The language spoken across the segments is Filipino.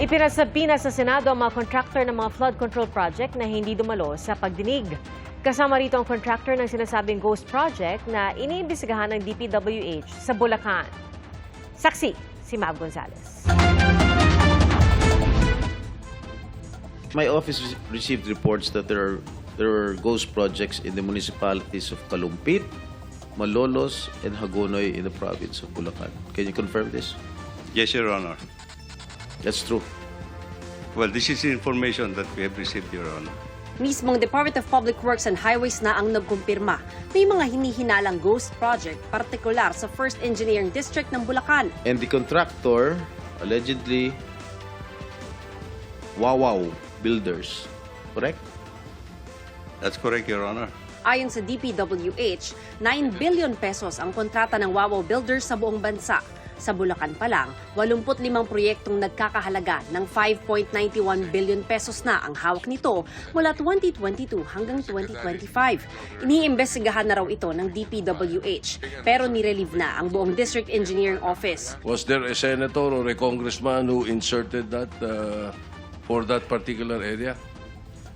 Ipinasabi na sa Senado ang mga contractor ng mga flood control project na hindi dumalo sa pagdinig. Kasama rito ang contractor ng sinasabing Ghost Project na iniimbestigahan ng DPWH sa Bulacan. Saksi, si Mav Gonzalez. My office received reports that there are ghost projects in the municipalities of Kalumpit, Malolos, and Hagonoy in the province of Bulacan. Can you confirm this? Yes, Your Honor. That's true. Well, this is information that we have received, Your Honor. Mismong Department of Public Works and Highways na ang nagkumpirma. May mga hinihinalang ghost project, partikular sa 1st Engineering District ng Bulacan. And the contractor, allegedly, Wawaw Builders. Correct? That's correct, Your Honor. Ayon sa DPWH, 9 billion pesos ang kontrata ng Wawaw Builders sa buong bansa. Sa Bulacan pa lang, 85 proyektong nagkakahalaga ng 5.91 billion pesos na ang hawak nito mula 2022 hanggang 2025. Iniimbestigahan na raw ito ng DPWH, pero nirelieve na ang buong District Engineering Office. Was there a senator or a congressman who inserted that for that particular area?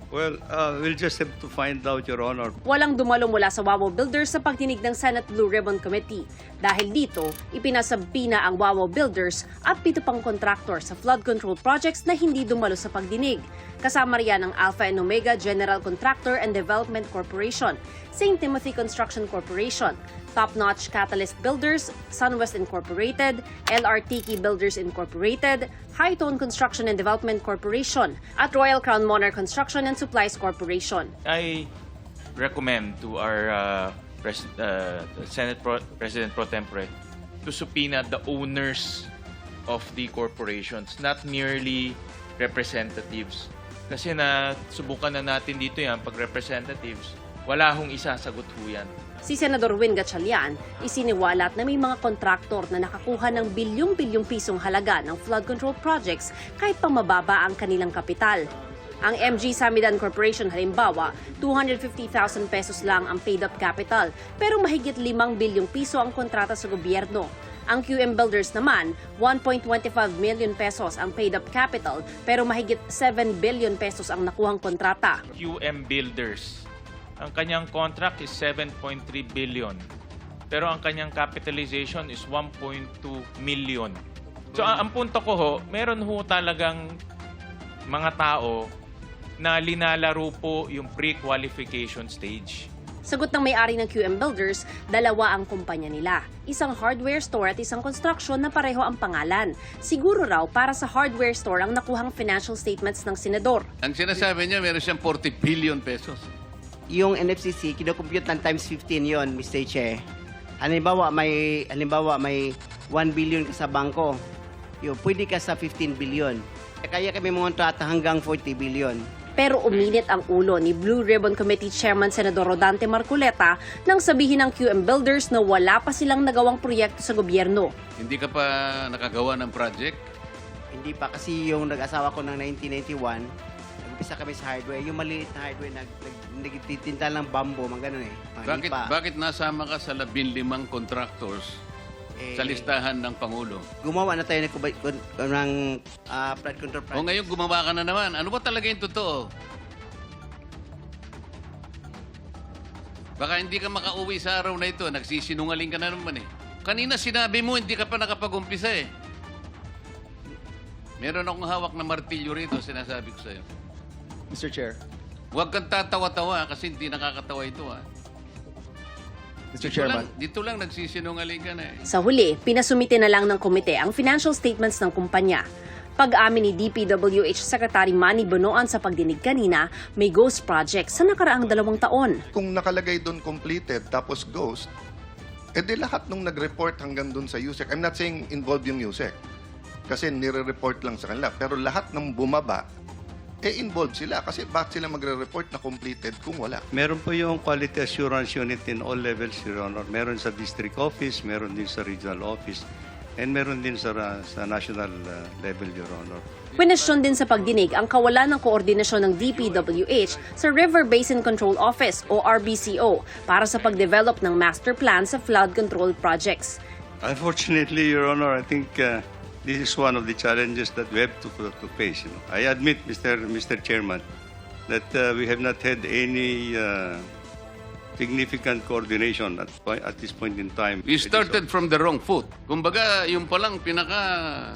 Well, we'll just have to find out, Your Honor. Walang dumalo mula sa Wawaw Builders sa pagdinig ng Senate Blue Ribbon Committee. Dahil dito, ipinasabi na ang Wawaw Builders at 7 pang kontraktor sa flood control projects na hindi dumalo sa pagdinig. Kasama riyan ang Alpha and Omega General Contractor and Development Corporation, St. Timothy Construction Corporation, Top Notch Catalyst Builders, Sunwest Incorporated, LRT Builders Incorporated, High Tone Construction and Development Corporation, at Royal Crown Monarch Construction and Supplies Corporation. I recommend to our Senate President Pro Tempore to subpoena the owners of the corporations, not merely representatives. Kasi subukan na natin dito yan, pag representatives, wala hong isasagot ho yan. Si Senador Win Gatchalian, isiniwalat na may mga kontraktor na nakakuha ng bilyong-bilyong pisong halaga ng flood control projects kahit pang mababa ang kanilang kapital. Ang MG Samidan Corporation halimbawa, 250,000 pesos lang ang paid-up capital, pero mahigit 5 bilyong piso ang kontrata sa gobyerno. Ang QM Builders naman, 1.25 million pesos ang paid-up capital, pero mahigit 7 billion pesos ang nakuhang kontrata. QM Builders, ang kanyang contract is 7.3 billion. Pero ang kanyang capitalization is 1.2 million. So ang punto ko ho, meron ho talagang mga tao na linalaro po yung pre-qualification stage. Sagot ng may-ari ng QM Builders, 2 ang kumpanya nila. Isang hardware store at isang construction na pareho ang pangalan. Siguro raw para sa hardware store ang nakuhang financial statements ng senador. Ang sinasabi niya, meron siyang 40 billion pesos. Yung NFCC, kinocompute ng times 15 yon, Mr. Che. Halimbawa, may 1 billion ka sa bangko. Pwede ka sa 15 billion. Kaya kami montrata hanggang 40 billion. Pero uminit ang ulo ni Blue Ribbon Committee Chairman Senador Rodante Marcoleta nang sabihin ng QM Builders na wala pa silang nagawang proyekto sa gobyerno. Hindi ka pa nakagawa ng project? Hindi pa kasi yung nag-asawa ko ng 1991, nag-umpisa kami sa hardware. Yung maliit na hardware, nagtitinta lang bamboo, mga ganun eh. Bakit nasama ka sa 15 contractors sa listahan ng Pangulo? Gumawa na tayo ng flood control project. O ngayon gumawa ka na naman. Ano ba talaga yung totoo? Baka hindi ka makauwi sa araw na ito. Nagsisinungaling ka na naman eh. Kanina sinabi mo hindi ka pa nakapag-umpisa eh. Meron akong hawak na martilyo rito, sinasabi ko sa'yo. Mr. Chair. Huwag kang tatawa-tawa kasi hindi nakakatawa ito ah. Mr. Chairman. Dito lang nagsisinungaling ka na eh. Sa huli, pinasumite na lang ng komite ang financial statements ng kumpanya. Pag-amin ni DPWH Secretary Manny Bonoan sa pagdinig kanina, may ghost project sa nakaraang 2 taon. Kung nakalagay doon completed tapos ghost, edi lahat nung nag-report hanggang doon sa USEC. I'm not saying involved yung USEC kasi nire-report lang sa kanila. Pero lahat ng bumaba, involved sila kasi bakit sila magre-report na completed kung wala? Meron po yung Quality Assurance Unit in all levels, Your Honor. Meron sa District Office, meron din sa Regional Office, and meron din sa national level, Your Honor. Kwenestyon din sa pagdinig ang kawalan ng koordinasyon ng DPWH sa River Basin Control Office o RBCO para sa pag-develop ng master plan sa flood control projects. Unfortunately, Your Honor, I think this is one of the challenges that we have to face. I admit, Mr. Chairman, that we have not had any significant coordination at this point in time. We started from the wrong foot. Kumbaga, yung palang pinaka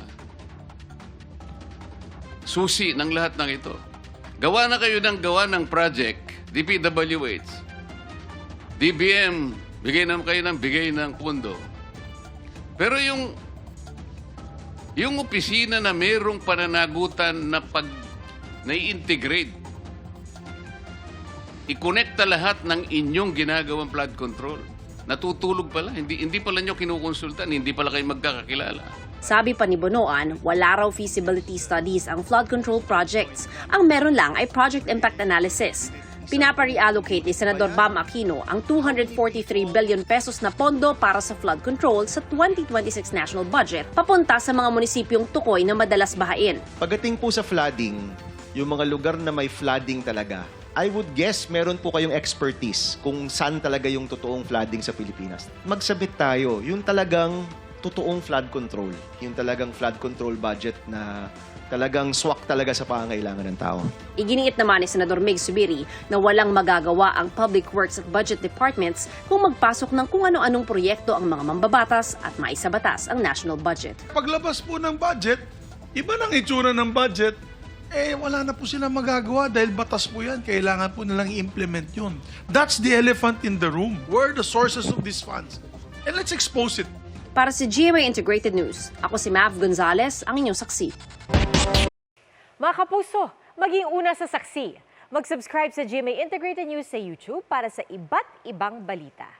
susi ng lahat ng ito. Gawa na kayo ng gawa ng project, DPWH. DBM, bigay ng pundo. Pero yung opisina na mayroong pananagutan na na-integrate, i-connecta lahat ng inyong ginagawang flood control. Natutulog pala, hindi pala nyo kinukonsultan, hindi pala kayo magkakakilala. Sabi pa ni Bonoan, wala raw feasibility studies ang flood control projects. Ang meron lang ay project impact analysis. Pinapa-reallocate ni Senador Bam Aquino ang 243 billion pesos na pondo para sa flood control sa 2026 national budget papunta sa mga munisipyong tukoy na madalas bahain. Pagdating po sa flooding, yung mga lugar na may flooding talaga, I would guess meron po kayong expertise kung saan talaga yung totoong flooding sa Pilipinas. Magsabit tayo, yung talagang totoong flood control, yung talagang flood control budget na talagang swak talaga sa pangangailangan ng tao. Iginiit naman ni Senador Mig Zubiri na walang magagawa ang Public Works at Budget Departments kung magpasok ng kung ano-anong proyekto ang mga mambabatas at maisabatas ang national budget. Paglabas po ng budget, iba nang itsura ng budget, wala na po sila magagawa dahil batas po yan. Kailangan po nilang i-implement yun. That's the elephant in the room. Where are the sources of these funds? And let's expose it. Para sa GMA Integrated News, ako si Mav Gonzalez, ang inyong saksi. Mga kapuso, maging una sa saksi. Mag-subscribe sa GMA Integrated News sa YouTube para sa iba't ibang balita.